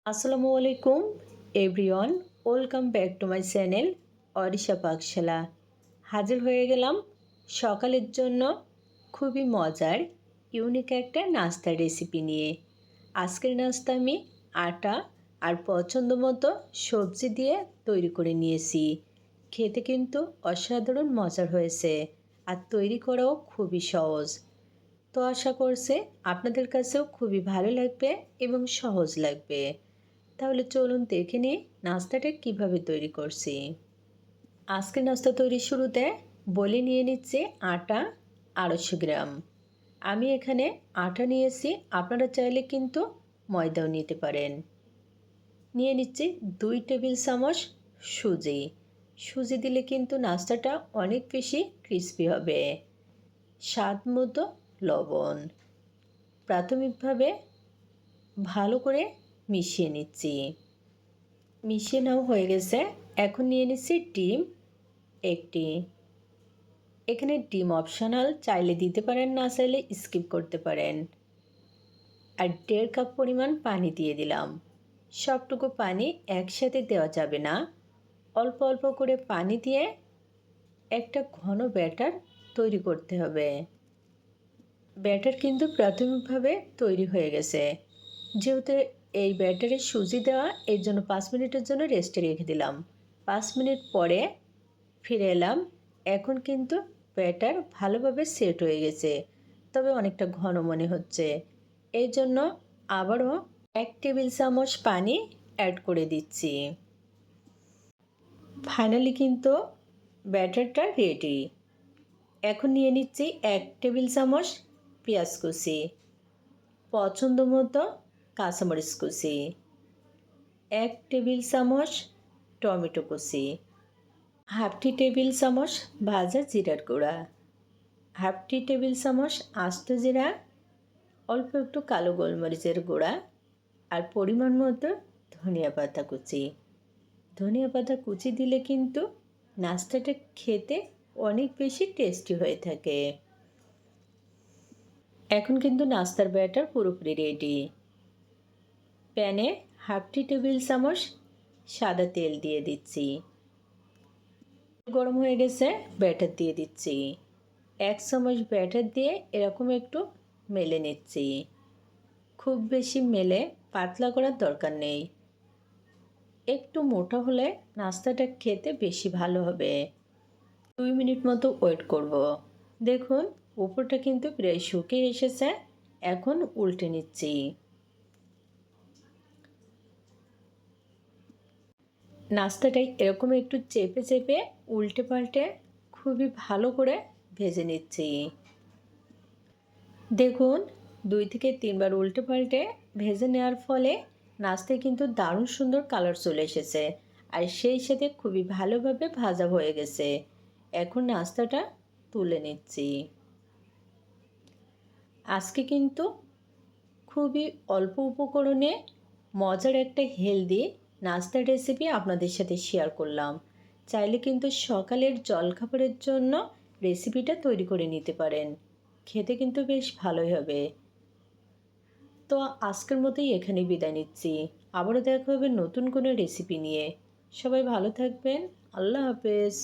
আসসালামু আলাইকুম everyone, welcome back to my channel Arisha Pakshala. হাজির হয়ে গেলাম সকালের জন্য খুবই মজার ইউনিক একটা নাস্তার রেসিপি নিয়ে। আজকের নাস্তা আমি আটা আর পছন্দ মতো সবজি দিয়ে তৈরি করে নিয়েছি। খেতে কিন্তু অসাধারণ মজার হয়েছে আর তৈরি করাও খুবই সহজ। তো আশা করছি আপনাদের কাছেও খুবই ভালো লাগবে এবং সহজ লাগবে। তাহলে চলুন দেখে নিই নাস্তাটা কিভাবে তৈরি করছি। আজকে নাস্তা তৈরির শুরুতে বলে নিয়ে নিচ্ছি আটা 250 গ্রাম। আমি এখানে আটা নিয়েছি, আপনারা চাইলে কিন্তু ময়দাও নিতে পারেন। নিয়ে নিচ্ছি 2 টেবিল চামচ সুজি। সুজি দিলে কিন্তু নাস্তাটা অনেক বেশি ক্রিস্পি হবে। স্বাদ মতো লবণ। প্রাথমিকভাবে ভালো করে মিশিয়ে নিচ্ছি। মিশিয়ে নেওয়া হয়ে গেছে। এখন নিয়ে নিচ্ছি ডিম একটি। এখানে ডিম অপশনাল, চাইলে দিতে পারেন, না চাইলে স্কিপ করতে পারেন। আর 1.5 কাপ পরিমাণ পানি দিয়ে দিলাম। সবটুকু পানি একসাথে দেওয়া যাবে না, অল্প অল্প করে পানি দিয়ে একটা ঘন ব্যাটার তৈরি করতে হবে। ব্যাটার কিন্তু প্রাথমিকভাবে তৈরি হয়ে গেছে। যেহেতু এই ব্যাটারে সুজি দেওয়া, এর জন্য 5 মিনিটের জন্য রেস্টে রেখে দিলাম। 5 মিনিট পরে ফিরে এলাম। এখন কিন্তু ব্যাটার ভালোভাবে সেট হয়ে গেছে, তবে অনেকটা ঘন মনে হচ্ছে। এই জন্য আবারও 1 টেবিল চামচ পানি অ্যাড করে দিচ্ছি। ফাইনালি কিন্তু ব্যাটারটা রেডি। এখন নিয়ে নিচ্ছি 1 টেবিল চামচ পেঁয়াজ কুচি, পছন্দ মতো কাঁচামরিচ কুচি, 1 টেবিল চামচ টমেটো কুচি, হাফ টি টেবিল চামচ ভাজা জিরার গুঁড়া, হাফ টি টেবিল চামচ আস্ত জিরা, অল্প একটু কালো গোলমরিচের গুঁড়া, আর পরিমাণ মতো ধনিয়া পাতা কুচি। ধনিয়া পাতা কুচি দিলে কিন্তু নাস্তাটা খেতে অনেক বেশি টেস্টি হয়ে থাকে। এখন কিন্তু নাস্তার ব্যাটার পুরোপুরি রেডি। প্যানে হাফ টি টেবিল চামচ সাদা তেল দিয়ে দিচ্ছি। গরম হয়ে গেছে, ব্যাটার দিয়ে দিচ্ছি। 1 চামচ ব্যাটার দিয়ে এরকম একটু মেলে নিচ্ছি। খুব বেশি মেলে পাতলা করার দরকার নেই। একটু মোটা হলে নাস্তাটা খেতে বেশি ভালো হবে। 2 মিনিট মতো ওয়েট করব। দেখুন উপরটা কিন্তু প্রায় শুকিয়ে এসেছে। এখন উল্টে নিচ্ছি। নাস্তাটাই এরকম একটু চেপে চেপে উল্টে পাল্টে খুবই ভালো করে ভেজে নিচ্ছি। দেখুন 2 থেকে 3 বার উল্টে পাল্টে ভেজে নেওয়ার ফলে নাস্তায় কিন্তু দারুণ সুন্দর কালার চলে এসেছে, আর সেই সাথে খুবই ভালোভাবে ভাজা হয়ে গেছে। এখন নাস্তাটা তুলে নিচ্ছি। আজকে কিন্তু খুবই অল্প উপকরণে মজার একটা হেলদি নাস্তার রেসিপি আপনাদের সাথে শেয়ার করলাম। চাইলে কিন্তু সকালের জলখাবারের জন্য রেসিপিটা তৈরি করে নিতে পারেন। খেতে কিন্তু বেশ ভালোই হবে। তো আজকের মতোই এখানে বিদায় নিচ্ছি। আবারও দেখা হবে নতুন কোনো রেসিপি নিয়ে। সবাই ভালো থাকবেন। আল্লাহ হাফেজ।